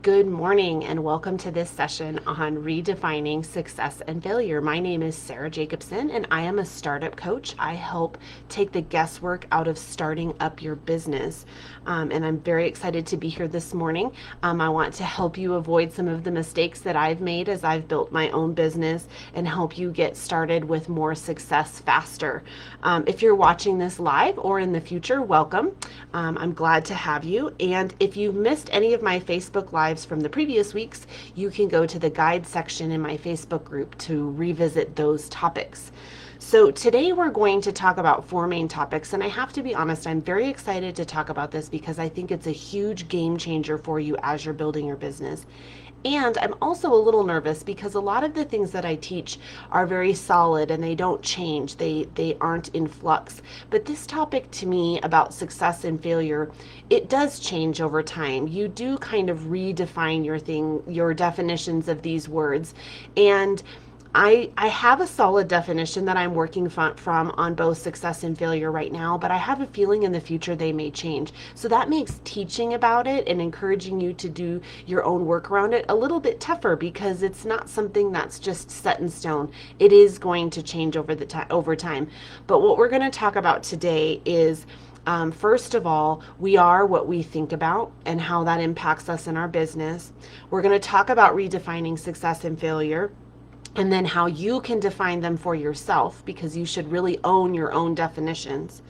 Good morning and welcome to this session on redefining success and failure. My name is Sarah Jacobson and I am a startup coach. I help take the guesswork out of starting up your business. And I'm very excited to be here this morning. I want to help you avoid some of the mistakes that I've made as I've built my own business and help you get started with more success faster. If you're watching this live or in the future, welcome. I'm glad to have you. And if you've missed any of my Facebook Lives from the previous weeks, you can go to the guide section in my Facebook group to revisit those topics. So today we're going to talk about four main topics, and I have to be honest, I'm very excited to talk about this because I think it's a huge game changer for you as you're building your business. And I'm also a little nervous because a lot of the things that I teach are very solid and they don't change. They aren't in flux. But this topic to me about success and failure, it does change over time. You do kind of redefine your definitions of these words. And I have a solid definition that I'm working from on both success and failure right now, but I have a feeling in the future they may change. So that makes teaching about it and encouraging you to do your own work around it a little bit tougher because it's not something that's just set in stone. It is going to change over time. But what we're going to talk about today is first of all, we are what we think about and how that impacts us in our business. We're going to talk about redefining success and failure, and then how you can define them for yourself, because you should really own your own definitions.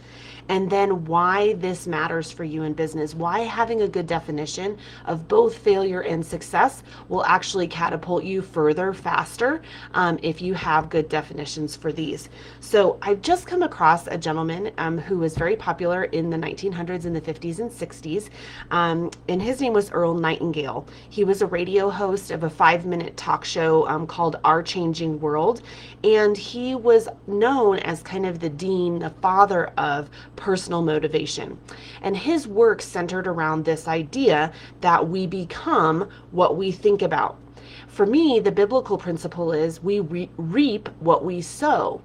And then why this matters for you in business, why having a good definition of both failure and success will actually catapult you further, faster, if you have good definitions for these. So I've just come across a gentleman who was very popular in the 1900s and the 50s and 60s, and his name was Earl Nightingale. He was a radio host of a 5-minute talk show called Our Changing World, and he was known as kind of the dean, the father of personal motivation. And his work centered around this idea that we become what we think about. For me, the biblical principle is we reap what we sow.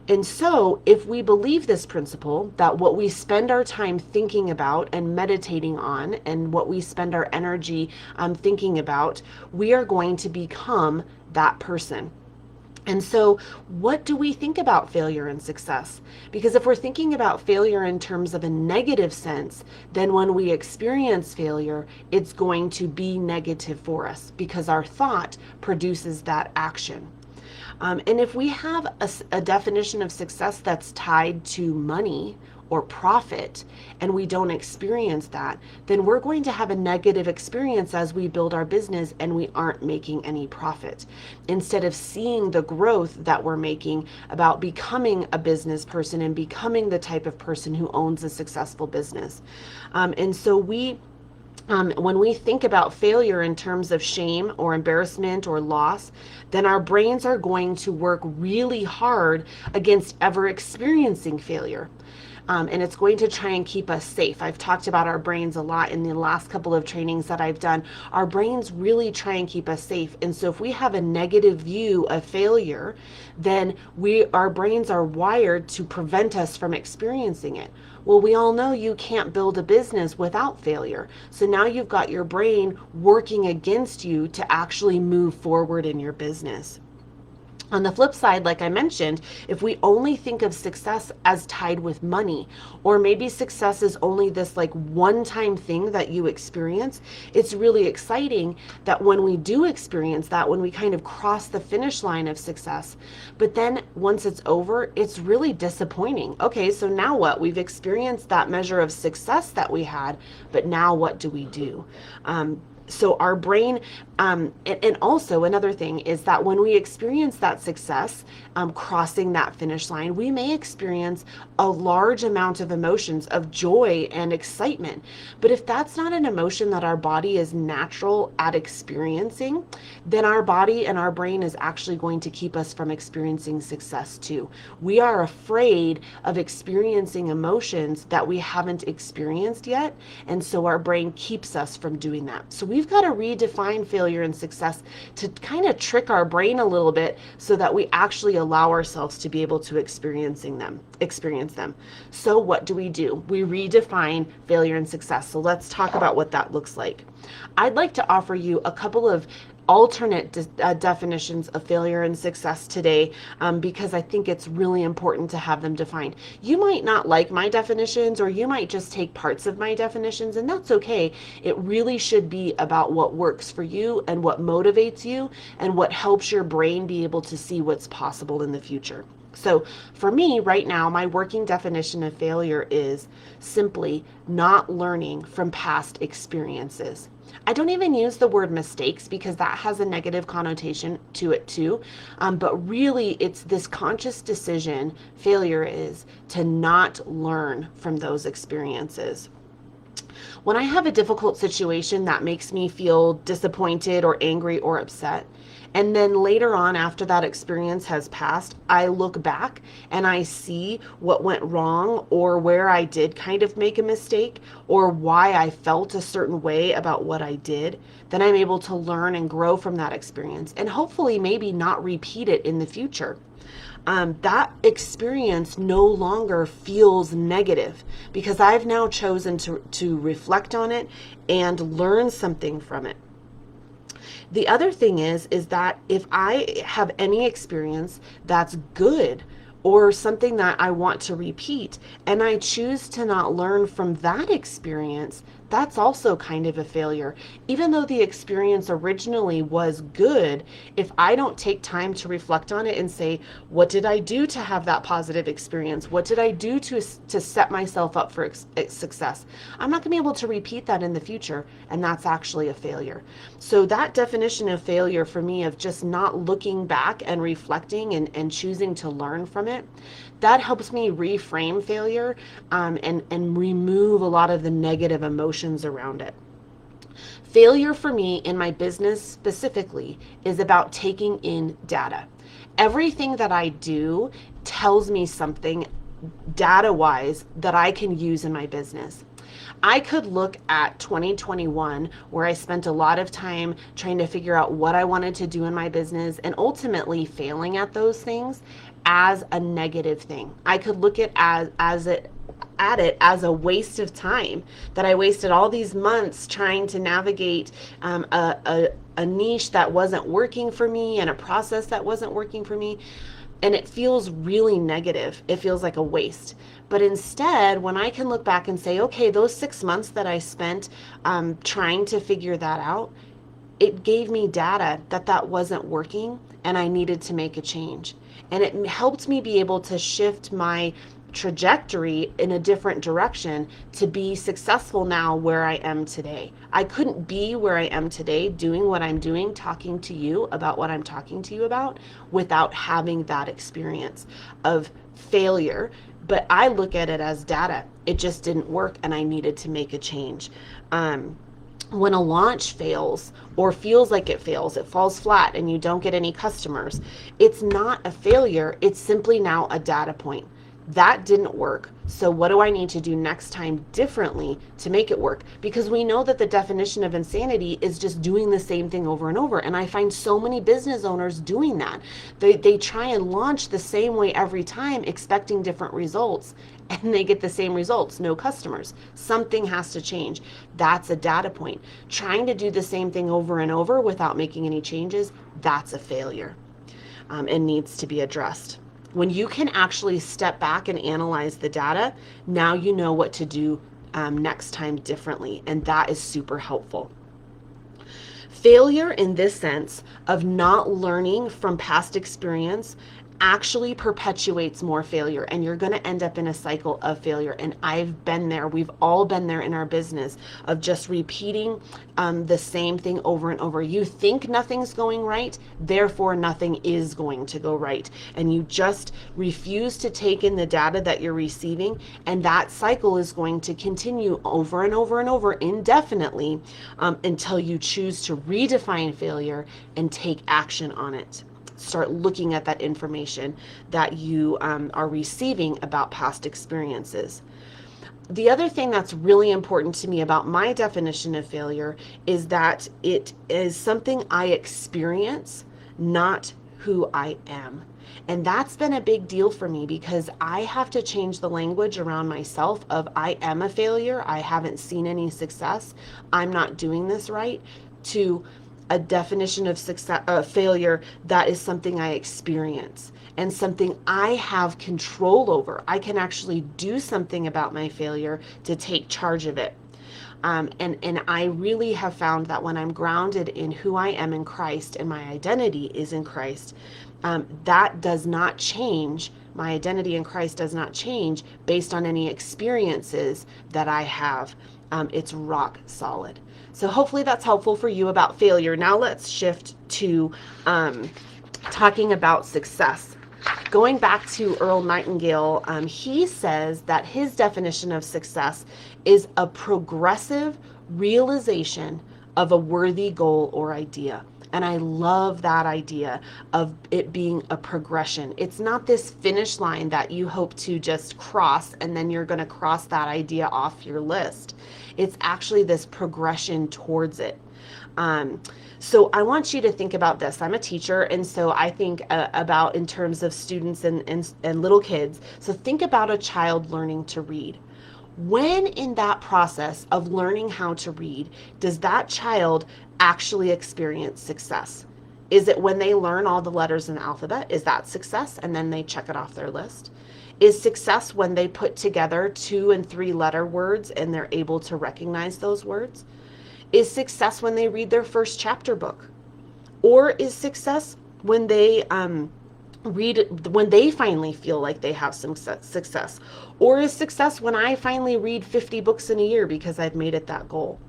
And so if we believe this principle, that what we spend our time thinking about and meditating on, and what we spend our energy thinking about, we are going to become that person. And so what do we think about failure and success? Because if we're thinking about failure in terms of a negative sense, then when we experience failure, it's going to be negative for us because our thought produces that action. And if we have a definition of success that's tied to money or profit, and we don't experience that, then we're going to have a negative experience as we build our business and we aren't making any profit. Instead of seeing the growth that we're making about becoming a business person and becoming the type of person who owns a successful business. And so when we think about failure in terms of shame or embarrassment or loss, then our brains are going to work really hard against ever experiencing failure. And it's going to try and keep us safe. I've talked about our brains a lot in the last couple of trainings that I've done. Our brains really try and keep us safe. And so if we have a negative view of failure, then our brains are wired to prevent us from experiencing it. Well, we all know you can't build a business without failure. So now you've got your brain working against you to actually move forward in your business. On the flip side, like I mentioned, if we only think of success as tied with money, or maybe success is only this like one-time thing that you experience, it's really exciting that when we do experience that, when we kind of cross the finish line of success, but then once it's over, it's really disappointing. Okay, so now what? We've experienced that measure of success that we had, but now what do we do? So our brain, and also another thing is that when we experience that success, crossing that finish line, we may experience a large amount of emotions of joy and excitement. But if that's not an emotion that our body is natural at experiencing, then our body and our brain is actually going to keep us from experiencing success too. We are afraid of experiencing emotions that we haven't experienced yet, and so our brain keeps us from doing that. So we've got to redefine failure and success to kind of trick our brain a little bit so that we actually allow ourselves to be able to experience them. So what do? We redefine failure and success. So let's talk about what that looks like. I'd like to offer you a couple of alternate definitions of failure and success today, because I think it's really important to have them defined. You might not like my definitions, or you might just take parts of my definitions, and that's okay. It really should be about what works for you and what motivates you and what helps your brain be able to see what's possible in the future. So for me right now, my working definition of failure is simply not learning from past experiences. I don't even use the word mistakes because that has a negative connotation to it too. But really, it's this conscious decision, failure is, to not learn from those experiences. When I have a difficult situation that makes me feel disappointed or angry or upset, and then later on, after that experience has passed, I look back and I see what went wrong, or where I did kind of make a mistake, or why I felt a certain way about what I did, then I'm able to learn and grow from that experience and hopefully maybe not repeat it in the future. That experience no longer feels negative because I've now chosen to reflect on it and learn something from it. The other thing is that if I have any experience that's good or something that I want to repeat, and I choose to not learn from that experience, that's also kind of a failure. Even though the experience originally was good, if I don't take time to reflect on it and say, what did I do to have that positive experience? What did I do to set myself up for success? I'm not going to be able to repeat that in the future, and that's actually a failure. So that definition of failure for me, of just not looking back and reflecting and choosing to learn from it, that helps me reframe failure, and remove a lot of the negative emotions around it. Failure for me in my business specifically is about taking in data. Everything that I do tells me something data-wise that I can use in my business. I could look at 2021, where I spent a lot of time trying to figure out what I wanted to do in my business and ultimately failing at those things, as a negative thing. I could look at it as a waste of time, that I wasted all these months trying to navigate a niche that wasn't working for me and a process that wasn't working for me. And it feels really negative. It feels like a waste. But instead, when I can look back and say, okay, those 6 months that I spent trying to figure that out, it gave me data that wasn't working and I needed to make a change. And it helped me be able to shift my trajectory in a different direction to be successful now where I am today. I couldn't be where I am today doing what I'm doing, talking to you about what I'm talking to you about, without having that experience of failure. But I look at it as data. It just didn't work and I needed to make a change. When a launch fails or feels like it falls flat and you don't get any customers, it's not a failure. It's simply now a data point. That didn't work. So what do I need to do next time differently to make it work? Because we know that the definition of insanity is just doing the same thing over and over. And I find so many business owners doing that. They try and launch the same way every time, expecting different results, and they get the same results, no customers. Something has to change. That's a data point. Trying to do the same thing over and over without making any changes, that's a failure, and needs to be addressed. When you can actually step back and analyze the data, now you know what to do next time differently, and that is super helpful. Failure in this sense of not learning from past experience actually perpetuates more failure, and you're going to end up in a cycle of failure. And I've been there. We've all been there in our business, of just repeating the same thing over and over. You think nothing's going right, therefore nothing is going to go right, and you just refuse to take in the data that you're receiving, and that cycle is going to continue over and over and over indefinitely, until you choose to redefine failure and take action on it. Start looking at that information that you are receiving about past experiences. The other thing that's really important to me about my definition of failure is that it is something I experience, not who I am. And that's been a big deal for me because I have to change the language around myself of I am a failure. I haven't seen any success. I'm not doing this right, to a definition of success, failure that is something I experience and something I have control over. I can actually do something about my failure to take charge of it. And I really have found that when I'm grounded in who I am in Christ and my identity is in Christ, that does not change. My identity in Christ does not change based on any experiences that I have. It's rock solid. So hopefully that's helpful for you about failure. Now let's shift to talking about success. Going back to Earl Nightingale, he says that his definition of success is a progressive realization of a worthy goal or idea. And I love that idea of it being a progression. It's not this finish line that you hope to just cross and then you're going to cross that idea off your list. It's actually this progression towards it. So I want you to think about this. I'm a teacher, and so I think about in terms of students and little kids. So think about a child learning to read. When in that process of learning how to read, does that child actually experience success? Is it when they learn all the letters in the alphabet? Is that success? And then they check it off their list? Is success when they put together 2 and 3 letter words and they're able to recognize those words? Is success when they read their first chapter book? Or is success when they when they finally feel like they have some success? Or is success when I finally read 50 books in a year because I've made it that goal?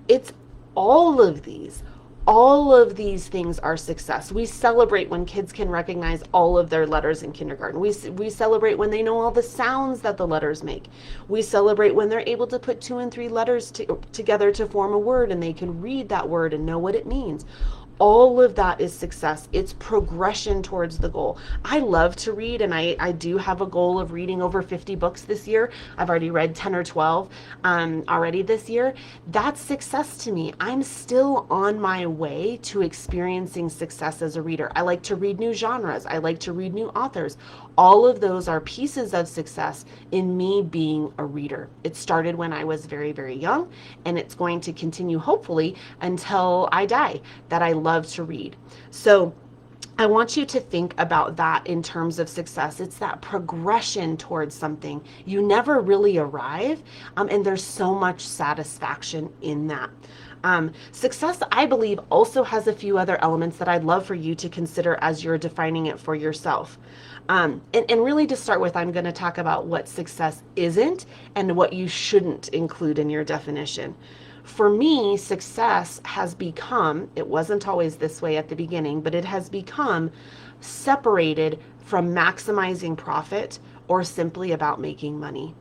It's all of these. All of these things are success. We celebrate when kids can recognize all of their letters in kindergarten. We celebrate when they know all the sounds that the letters make. We celebrate when they're able to put 2 and 3 letters together to form a word and they can read that word and know what it means. All of that is success. It's progression towards the goal. I love to read, and I do have a goal of reading over 50 books this year. I've already read 10 or 12 already this year. That's success to me. I'm still on my way to experiencing success as a reader. I like to read new genres. I like to read new authors. All of those are pieces of success in me being a reader. It started when I was very, very young, and it's going to continue hopefully until I die, that I love to read. So I want you to think about that in terms of success. It's that progression towards something. You never really arrive, and there's so much satisfaction in that. Success, I believe, also has a few other elements that I'd love for you to consider as you're defining it for yourself. And really to start with, I'm going to talk about what success isn't and what you shouldn't include in your definition. For me, success has become, it wasn't always this way at the beginning, but it has become separated from maximizing profit or simply about making money.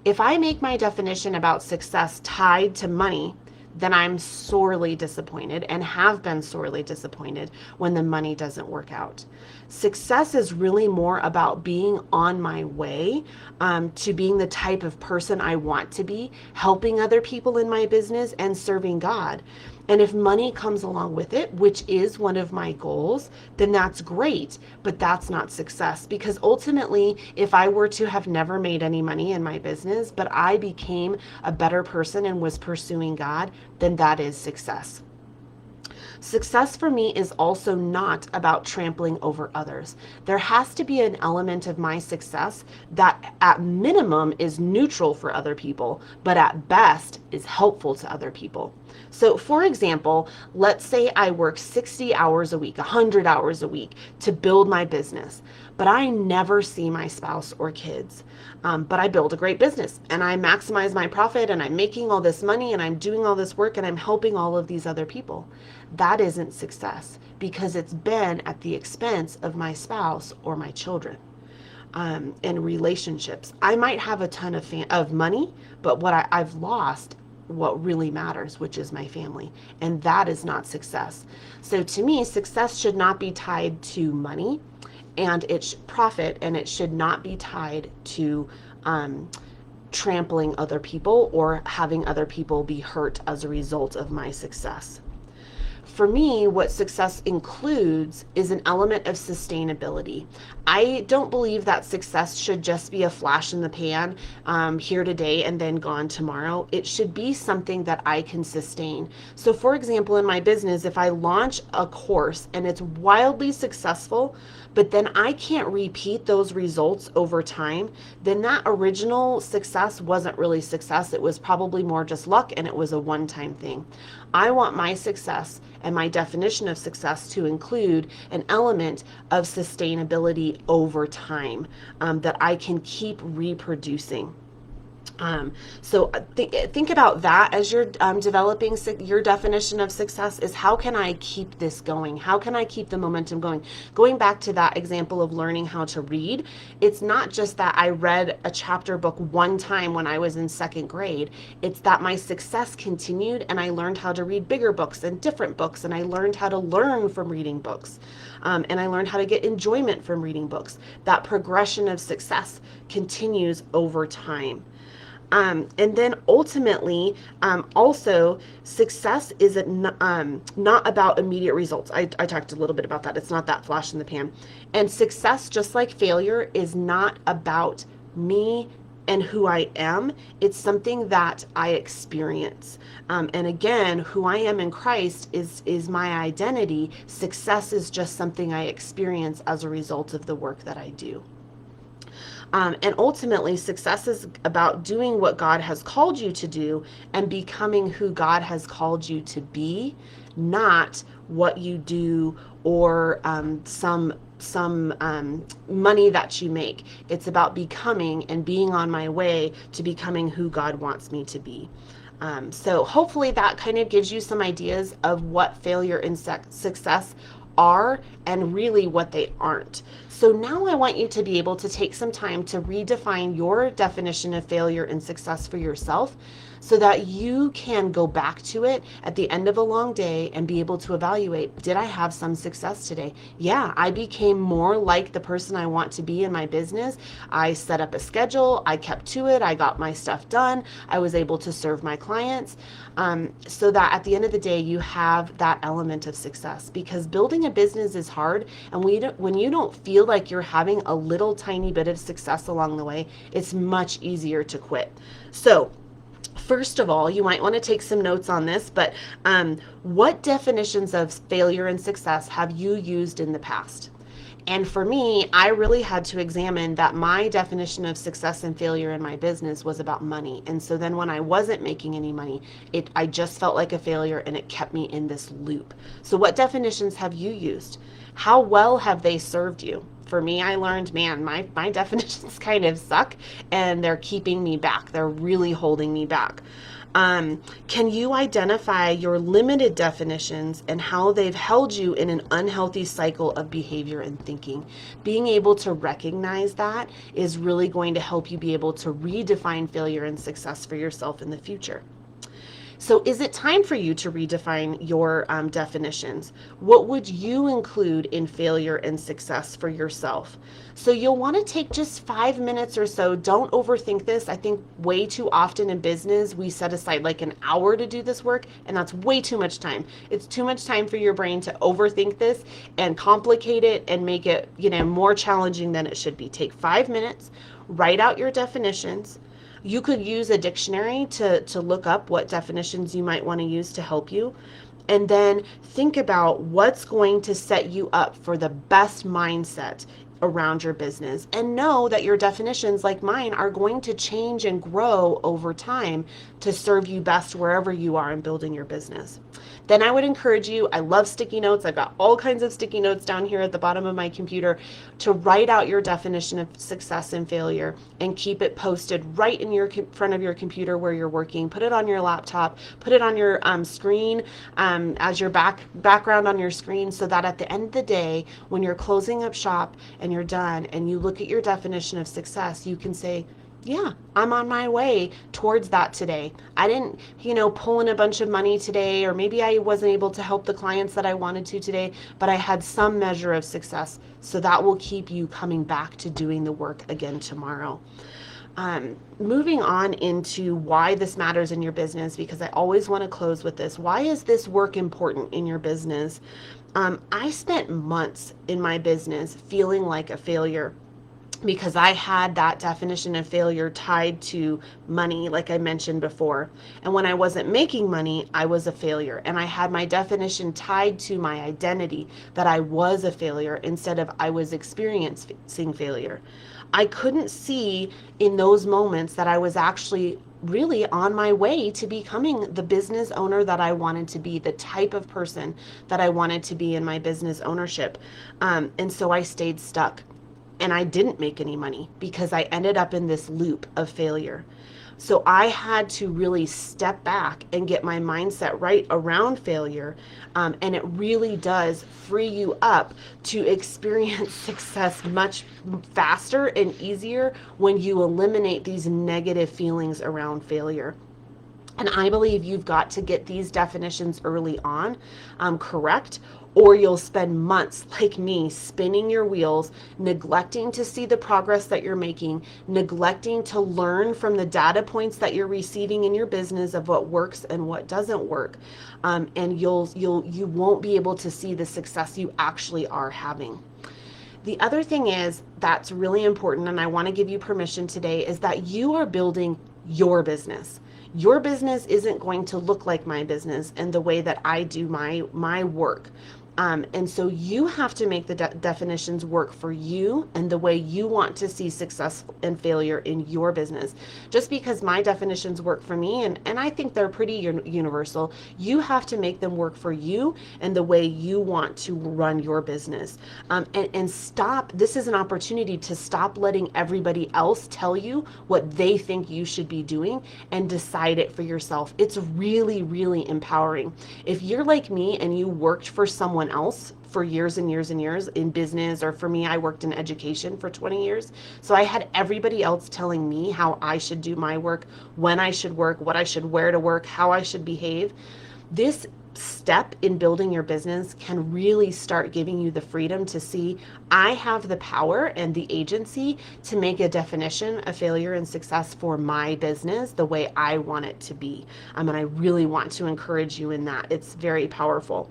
If I make my definition about success tied to money, then I'm sorely disappointed and have been sorely disappointed when the money doesn't work out. Success is really more about being on my way to being the type of person I want to be, helping other people in my business and serving God. And if money comes along with it, which is one of my goals, then that's great, but that's not success. Because ultimately, if I were to have never made any money in my business, but I became a better person and was pursuing God, then that is success. Success for me is also not about trampling over others. There has to be an element of my success that at minimum is neutral for other people, but at best is helpful to other people. So for example, let's say I work 60 hours a week, 100 hours a week to build my business, but I never see my spouse or kids. But I build a great business and I maximize my profit and I'm making all this money and I'm doing all this work and I'm helping all of these other people. That isn't success because it's been at the expense of my spouse or my children. And relationships. I might have a ton of money, but what I've lost what really matters, which is my family. And that is not success. So to me, success should not be tied to money and its profit, and it should not be tied to trampling other people or having other people be hurt as a result of my success. For me, what success includes is an element of sustainability. I don't believe that success should just be a flash in the pan, here today and then gone tomorrow. It should be something that I can sustain. So, for example, in my business, if I launch a course and it's wildly successful, but then I can't repeat those results over time, then that original success wasn't really success. It was probably more just luck, and it was a one-time thing. I want my success and my definition of success to include an element of sustainability over time, that I can keep reproducing. So think about that as you're developing your definition of success, is how can I keep this going? How can I keep the momentum going? Going back to that example of learning how to read, it's not just that I read a chapter book one time when I was in second grade. It's that my success continued and I learned how to read bigger books and different books, and I learned how to learn from reading books. And I learned how to get enjoyment from reading books. That progression of success continues over time. And then ultimately, also, success is not about immediate results. I talked a little bit about that. It's not that flash in the pan. And success, just like failure, is not about me and who I am. It's something that I experience. And again, who I am in Christ is my identity. Success is just something I experience as a result of the work that I do. And ultimately, success is about doing what God has called you to do and becoming who God has called you to be, not what you do or some money that you make. It's about becoming and being on my way to becoming who God wants me to be. So hopefully that kind of gives you some ideas of what failure and success are and really what they aren't. So now I want you to be able to take some time to redefine your definition of failure and success for yourself, so that you can go back to it at the end of a long day and be able to evaluate, did I have some success today? Yeah, I became more like the person I want to be in my business. I set up a schedule, I kept to it, I got my stuff done, I was able to serve my clients, so that at the end of the day, you have that element of success. Because building a business is hard, and when you don't feel like you're having a little tiny bit of success along the way, it's much easier to quit. So first of all, you might want to take some notes on this, but what definitions of failure and success have you used in the past? And for me, I really had to examine that my definition of success and failure in my business was about money. And so then when I wasn't making any money, I just felt like a failure, and it kept me in this loop. So what definitions have you used? How well have they served you? For me, I learned, man, my definitions kind of suck, and they're keeping me back. They're really holding me back. Can you identify your limited definitions and how they've held you in an unhealthy cycle of behavior and thinking? Being able to recognize that is really going to help you be able to redefine failure and success for yourself in the future. So is it time for you to redefine your definitions? What would you include in failure and success for yourself? So you'll want to take just 5 minutes or so. Don't overthink this. I think way too often in business, we set aside like an hour to do this work, and that's way too much time. It's too much time for your brain to overthink this and complicate it and make it, more challenging than it should be. Take 5 minutes, write out your definitions. You could use a dictionary to look up what definitions you might want to use to help you. And then think about what's going to set you up for the best mindset around your business. And know that your definitions, like mine, are going to change and grow over time to serve you best wherever you are in building your business. Then I would encourage you, I love sticky notes. I've got all kinds of sticky notes down here at the bottom of my computer, to write out your definition of success and failure and keep it posted right in your front of your computer where you're working. Put it on your laptop, put it on your screen as your background on your screen, so that at the end of the day, when you're closing up shop and you're done and you look at your definition of success, you can say, yeah, I'm on my way towards that today. I didn't, pull in a bunch of money today, or maybe I wasn't able to help the clients that I wanted to today, but I had some measure of success. So that will keep you coming back to doing the work again tomorrow. Moving on into why this matters in your business, because I always want to close with this. Why is this work important in your business? I spent months in my business feeling like a failure because I had that definition of failure tied to money, like I mentioned before. And when I wasn't making money, I was a failure. And I had my definition tied to my identity that I was a failure instead of I was experiencing failure. I couldn't see in those moments that I was actually really on my way to becoming the business owner that I wanted to be, the type of person that I wanted to be in my business ownership. And so I stayed stuck and I didn't make any money because I ended up in this loop of failure. So I had to really step back and get my mindset right around failure. And it really does free you up to experience success much faster and easier when you eliminate these negative feelings around failure. And I believe you've got to get these definitions early on correct, or you'll spend months like me spinning your wheels, neglecting to see the progress that you're making, neglecting to learn from the data points that you're receiving in your business of what works and what doesn't work. And you won't be able to see the success you actually are having. The other thing is that's really important, and I want to give you permission today, is that you are building your business. Your business isn't going to look like my business and the way that I do my work. And so you have to make the definitions work for you and the way you want to see success and failure in your business. Just because my definitions work for me, and I think they're pretty universal, you have to make them work for you and the way you want to run your business. And stop, this is an opportunity to stop letting everybody else tell you what they think you should be doing and decide it for yourself. It's really, really empowering. If you're like me and you worked for someone else for years and years and years in business, or for me, I worked in education for 20 years. So I had everybody else telling me how I should do my work, when I should work, what I should wear to work, how I should behave. This step in building your business can really start giving you the freedom to see I have the power and the agency to make a definition of failure and success for my business the way I want it to be. And I really want to encourage you in that. It's very powerful.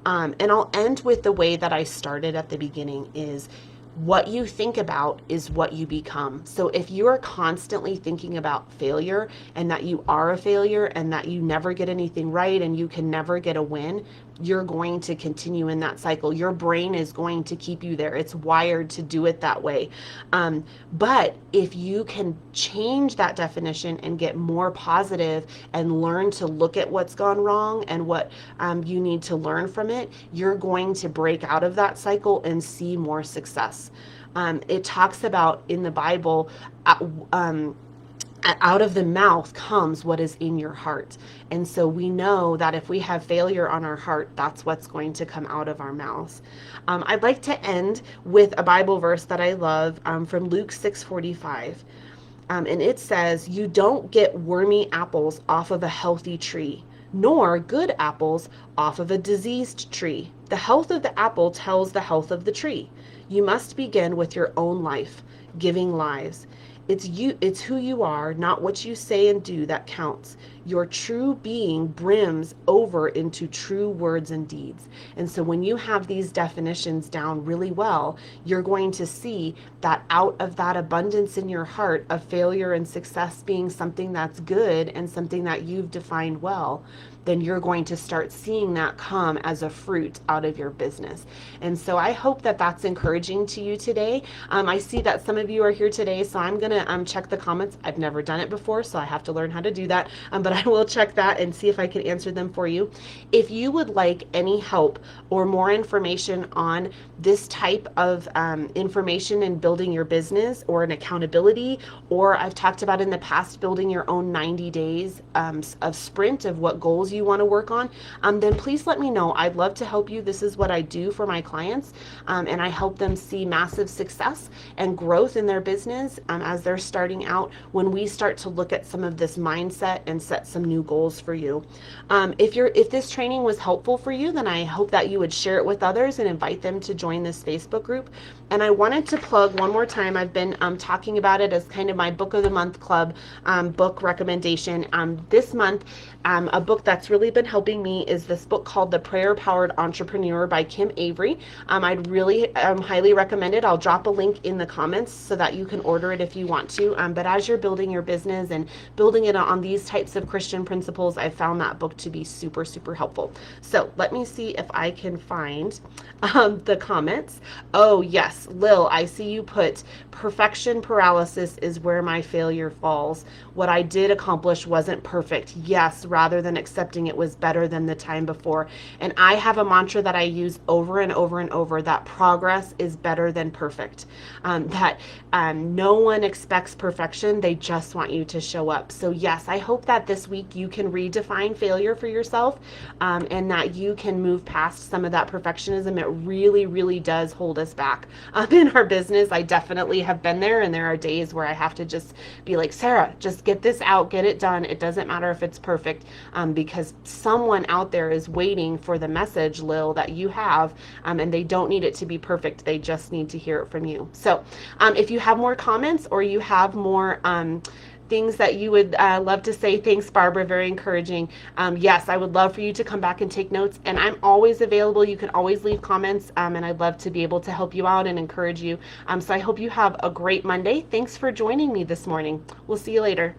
And I'll end with the way that I started at the beginning is what you think about is what you become. So if you are constantly thinking about failure and that you are a failure and that you never get anything right and you can never get a win, you're going to continue in that cycle. Your brain is going to keep you there. It's wired to do it that way. But if you can change that definition and get more positive and learn to look at what's gone wrong and what you need to learn from it, you're going to break out of that cycle and see more success. It talks about in the Bible, out of the mouth comes what is in your heart. And so we know that if we have failure on our heart, that's what's going to come out of our mouths. I'd like to end with a Bible verse that I love from Luke 6:45. And it says, "You don't get wormy apples off of a healthy tree, nor good apples off of a diseased tree. The health of the apple tells the health of the tree. You must begin with your own life, giving lives. It's who you are, not what you say and do that counts. Your true being brims over into true words and deeds." And so when you have these definitions down really well, you're going to see that out of that abundance in your heart of failure and success being something that's good and something that you've defined well, then you're going to start seeing that come as a fruit out of your business. And so I hope that that's encouraging to you today. I see that some of you are here today, so I'm going to check the comments. I've never done it before, so I have to learn how to do that, but I will check that and see if I can answer them for you. If you would like any help or more information on this type of information in building your business or an accountability, or I've talked about in the past building your own 90 days of sprint of what goals goals you want to work on, then please let me know. I'd love to help you. This is what I do for my clients, and I help them see massive success and growth in their business as they're starting out when we start to look at some of this mindset and set some new goals for you. If this training was helpful for you, then I hope that you would share it with others and invite them to join this Facebook group. And I wanted to plug one more time, I've been talking about it as kind of my book of the month club book recommendation. This month, a book that's really been helping me is this book called The Prayer Powered Entrepreneur by Kim Avery. I'd really highly recommend it. I'll drop a link in the comments so that you can order it if you want to. But as you're building your business and building it on these types of Christian principles, I found that book to be super, super helpful. So let me see if I can find the comments. Oh yes, Lil, I see you put perfection paralysis is where my failure falls. What I did accomplish wasn't perfect. Yes, rather than accepting it was better than the time before. And I have a mantra that I use over and over and over, that progress is better than perfect. No one expects perfection. They just want you to show up. So yes, I hope that this week you can redefine failure for yourself, and that you can move past some of that perfectionism. It really, really does hold us back in our business. I definitely have been there, and there are days where I have to just be like, Sarah, just get this out, get it done. It doesn't matter if it's perfect, because someone out there is waiting for the message, Lil, that you have, and they don't need it to be perfect. They just need to hear it from you. So if you have more comments or you have more things that you would love to say, thanks, Barbara, very encouraging. Yes, I would love for you to come back and take notes, and I'm always available. You can always leave comments, and I'd love to be able to help you out and encourage you. So I hope you have a great Monday. Thanks for joining me this morning. We'll see you later.